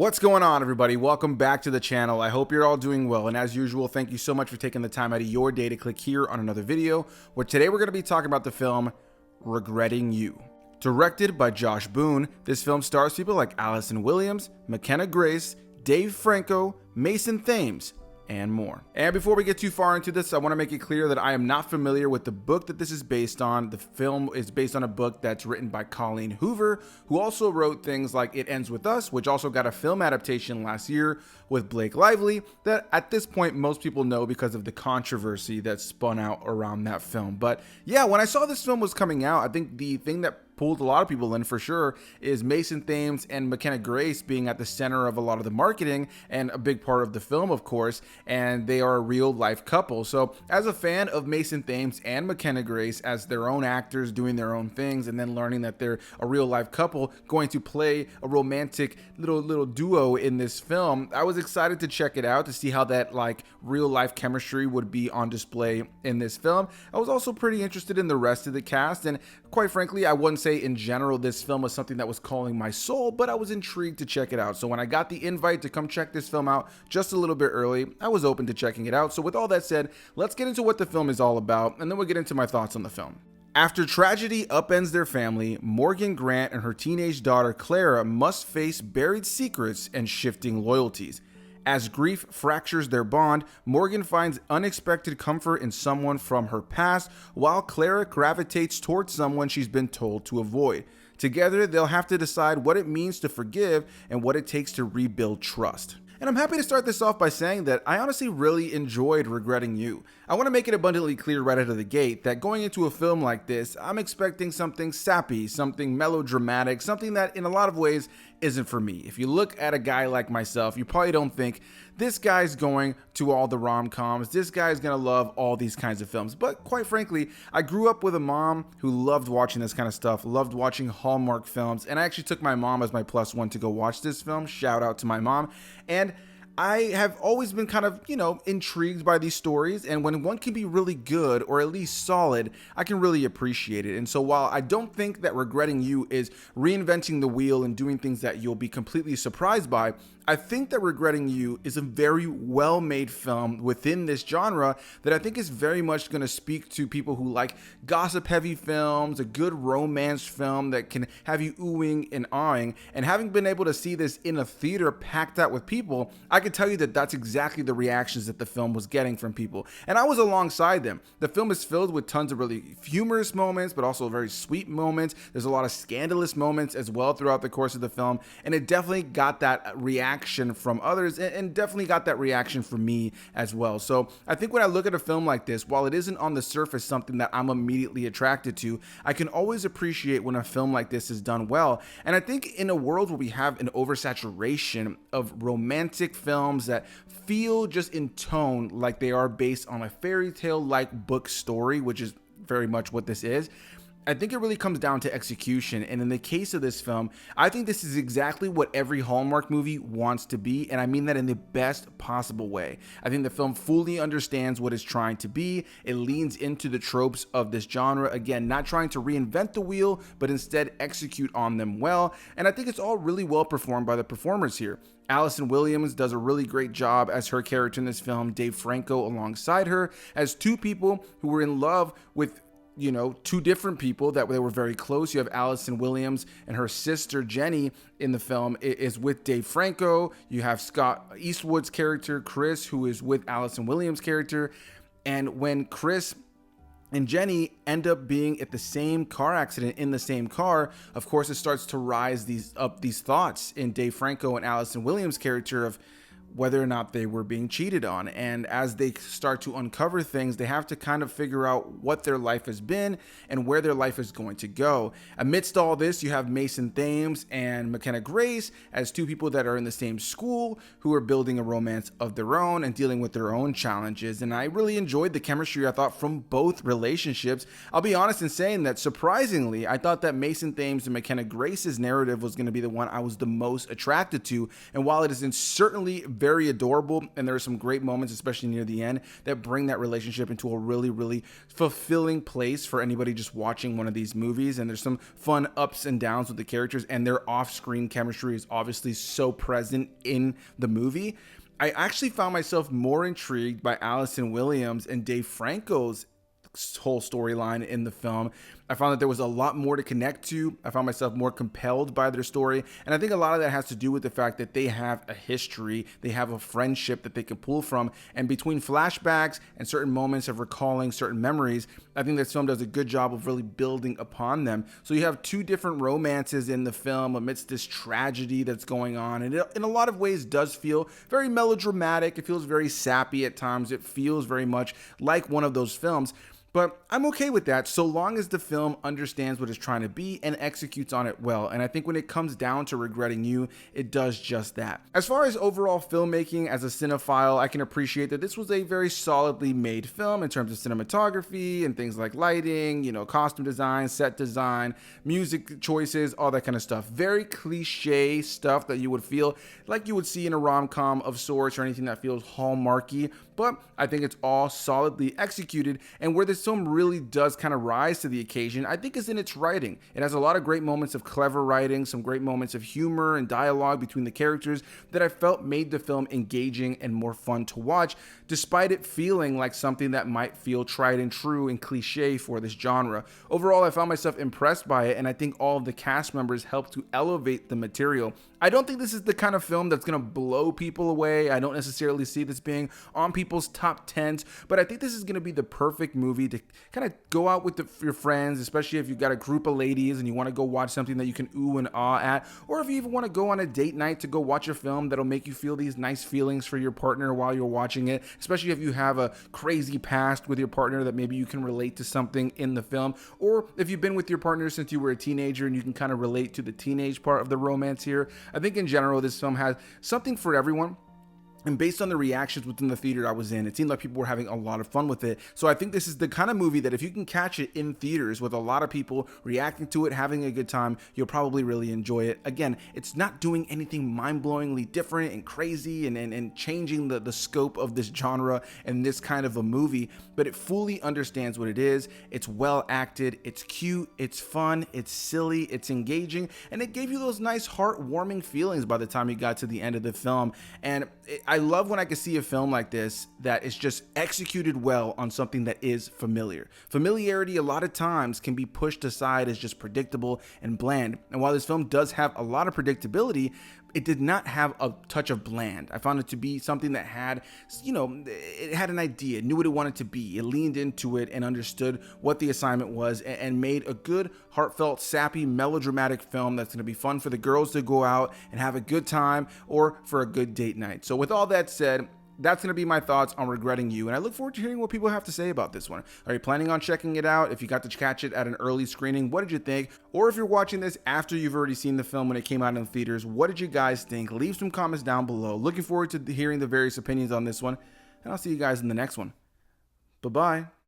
What's going on, everybody? Welcome back to the channel. I hope you're all doing well, and as usual, thank you so much for taking the time out of your day to click here on another video, where today we're going to be talking about the film Regretting You. Directed by Josh Boone, this film stars people like Allison Williams, McKenna, Dave Franco, Mason Thames, and more. And before we get too far into this, I want to make it clear that I am not familiar with the book that this is based on. The film is based on a book that's written by Colleen Hoover, who also wrote things like It Ends With Us, which also got a film adaptation last year with Blake Lively, that at this point most people know because of the controversy that spun out around that film. But yeah, when I saw this film was coming out, I think the thing that pulled a lot of people in for sure is Mason Thames and McKenna being at the center of a lot of the marketing and a big part of the film, of course, and they are a real life couple. So as a fan of Mason Thames and McKenna as their own actors doing their own things, and then learning that they're a real life couple going to play a romantic little duo in this film, I was excited to check it out to see how that like real life chemistry would be on display in this film. I was also pretty interested in the rest of the cast, and quite frankly, I wouldn't say in general this film was something that was calling my soul, but I was intrigued to check it out. So when I got the invite to come check this film out just a little bit early, I was open to checking it out. So with all that said, let's get into what the film is all about, and then we'll get into my thoughts on the film. After tragedy upends their family, Morgan Grant and her teenage daughter Clara must face buried secrets and shifting loyalties. As grief fractures their bond, Morgan finds unexpected comfort in someone from her past, while Clara gravitates towards someone she's been told to avoid. Together, they'll have to decide what it means to forgive and what it takes to rebuild trust. And I'm happy to start this off by saying that I honestly really enjoyed Regretting You. I want to make it abundantly clear right out of the gate that going into a film like this, I'm expecting something sappy, something melodramatic, something that in a lot of ways isn't for me. If you look at a guy like myself, you probably don't think this guy's going to all the rom-coms, this guy's gonna love all these kinds of films. But quite frankly, I grew up with a mom who loved watching this kind of stuff, loved watching Hallmark films, and I actually took my mom as my plus one to go watch this film. Shout out to my mom. And I have always been kind of, intrigued by these stories, and when one can be really good or at least solid, I can really appreciate it. And so while I don't think that Regretting You is reinventing the wheel and doing things that you'll be completely surprised by, I think that Regretting You is a very well-made film within this genre that I think is very much going to speak to people who like gossip-heavy films, a good romance film that can have you oohing and awing. And having been able to see this in a theater packed out with people, I can tell you that that's exactly the reactions that the film was getting from people. And I was alongside them. The film is filled with tons of really humorous moments, but also very sweet moments. There's a lot of scandalous moments as well throughout the course of the film, and it definitely got that reaction from others, and definitely got that reaction from me as well. So I think when I look at a film like this, while it isn't on the surface something that I'm immediately attracted to, I can always appreciate when a film like this is done well. And I think in a world where we have an oversaturation of romantic films that feel just in tone like they are based on a fairy tale like book story, which is very much what this is, I think it really comes down to execution. And in the case of this film, I think this is exactly what every Hallmark movie wants to be, and I mean that in the best possible way. I think the film fully understands what it's trying to be. It leans into the tropes of this genre, again, not trying to reinvent the wheel, but instead execute on them well. And I think it's all really well performed by the performers here. Allison Williams does a really great job as her character in this film, Dave Franco alongside her, as two people who were in love with two different people that they were very close. You have Allison Williams and her sister Jenny in the film is with Dave Franco. You have Scott Eastwood's character Chris, who is with Allison Williams' character. And when Chris and Jenny end up being at the same car accident in the same car, of course it starts to rise these thoughts in Dave Franco and Allison Williams' character of whether or not they were being cheated on. And as they start to uncover things, they have to kind of figure out what their life has been and where their life is going to go. Amidst all this, you have Mason Thames and McKenna as two people that are in the same school who are building a romance of their own and dealing with their own challenges. And I really enjoyed the chemistry, I thought, from both relationships. I'll be honest in saying that, surprisingly, I thought that Mason Thames and McKenna narrative was going to be the one I was the most attracted to. And while it is certainly very adorable, and there are some great moments, especially near the end, that bring that relationship into a really, really fulfilling place for anybody just watching one of these movies. And there's some fun ups and downs with the characters, and their off-screen chemistry is obviously so present in the movie. I actually found myself more intrigued by Allison Williams and Dave Franco's whole storyline in the film. I found that there was a lot more to connect to. I found myself more compelled by their story. And I think a lot of that has to do with the fact that they have a history, they have a friendship that they can pull from. And between flashbacks and certain moments of recalling certain memories, I think this film does a good job of really building upon them. So you have two different romances in the film amidst this tragedy that's going on. And it, in a lot of ways, does feel very melodramatic. It feels very sappy at times. It feels very much like one of those films. But I'm okay with that so long as the film understands what it's trying to be and executes on it well. And I think when it comes down to Regretting You, it does just that. As far as overall filmmaking, as a cinephile, I can appreciate that this was a very solidly made film in terms of cinematography and things like lighting, you know, costume design, set design, music choices, all that kind of stuff. Very cliche stuff that you would feel like you would see in a rom-com of sorts or anything that feels hallmarky. But I think it's all solidly executed, and where this film really does kind of rise to the occasion, I think, is in its writing. It has a lot of great moments of clever writing, some great moments of humor and dialogue between the characters that I felt made the film engaging and more fun to watch, despite it feeling like something that might feel tried and true and cliche for this genre. Overall, I found myself impressed by it, and I think all of the cast members helped to elevate the material. I don't think this is the kind of film that's going to blow people away. I don't necessarily see this being on people's top 10s, but I think this is going to be the perfect movie to kind of go out with your friends, especially if you've got a group of ladies and you want to go watch something that you can ooh and ah at, or if you even want to go on a date night to go watch a film that'll make you feel these nice feelings for your partner while you're watching it, especially if you have a crazy past with your partner that maybe you can relate to something in the film, or if you've been with your partner since you were a teenager and you can kind of relate to the teenage part of the romance here. I think in general, this film has something for everyone. And based on the reactions within the theater I was in, it seemed like people were having a lot of fun with it. So I think this is the kind of movie that if you can catch it in theaters with a lot of people reacting to it, having a good time, you'll probably really enjoy it. Again, it's not doing anything mind-blowingly different and crazy and changing the scope of this genre and this kind of a movie, but it fully understands what it is. It's well acted, it's cute, it's fun, it's silly, it's engaging, and it gave you those nice heartwarming feelings by the time you got to the end of the film. And I love when I can see a film like this that is just executed well on something that is familiar. Familiarity a lot of times can be pushed aside as just predictable and bland. And while this film does have a lot of predictability, it did not have a touch of bland. I found it to be something that had, you know, it had an idea, it knew what it wanted to be. It leaned into it and understood what the assignment was and made a good, heartfelt, sappy, melodramatic film that's going to be fun for the girls to go out and have a good time or for a good date night. So with all that said, that's going to be my thoughts on Regretting You, and I look forward to hearing what people have to say about this one. Are you planning on checking it out? If you got to catch it at an early screening, what did you think? Or if you're watching this after you've already seen the film when it came out in theaters, what did you guys think? Leave some comments down below. Looking forward to hearing the various opinions on this one, and I'll see you guys in the next one. Bye-bye.